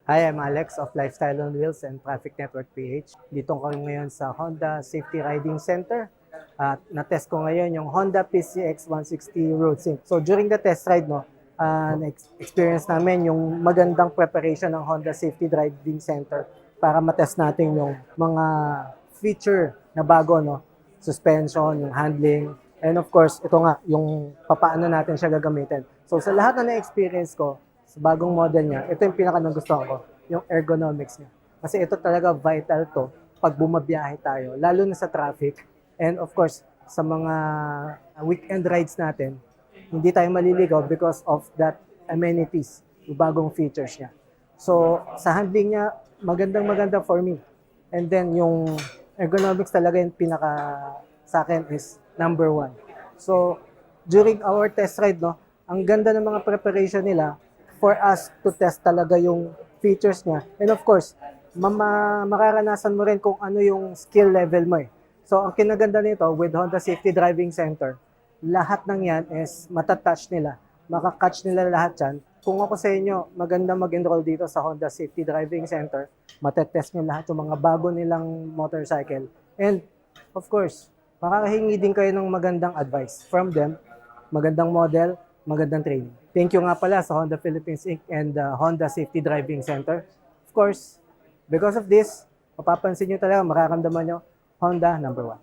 Hi, I'm Alex of Lifestyle on Wheels and Traffic Network PH. Dito ko ngayon sa Honda Safety Riding Center. At na-test ko ngayon yung Honda PCX 160 Road Sync. So during the test ride, experience namin yung magandang preparation ng Honda Safety Driving Center para matest natin yung mga feature na bago, no? Suspension, yung handling, and of course, ito nga, yung papaano natin siya gagamitin. So sa lahat na na-experience ko, sa bagong model niya, ito yung pinaka nagustuhan ko, yung ergonomics niya. Kasi ito talaga vital to pag bumabiyahe tayo, lalo na sa traffic. And of course, sa mga weekend rides natin, hindi tayo maliligaw because of that amenities, yung bagong features niya. So, sa handling niya, magandang-maganda for me. And then, yung ergonomics talaga yung pinaka sa akin is number one. So, during our test ride, no, ang ganda ng mga preparation nila for us to test talaga yung features niya. And of course, makaranasan mo rin kung ano yung skill level mo eh. So, ang kinaganda nito with Honda Safety Driving Center, lahat ng yan is matatouch nila. Makakatch nila lahat yan. Kung ako sa inyo, maganda mag-enroll dito sa Honda Safety Driving Center. Matetest nyo lahat yung mga bago nilang motorcycle. And of course, makakahingi din kayo ng magandang advice from them. Magandang model, magandang training. Thank you nga pala sa Honda Philippines Inc. and Honda Safety Driving Center. Of course, because of this, mapapansin nyo talaga, makakamdaman nyo, Honda number one.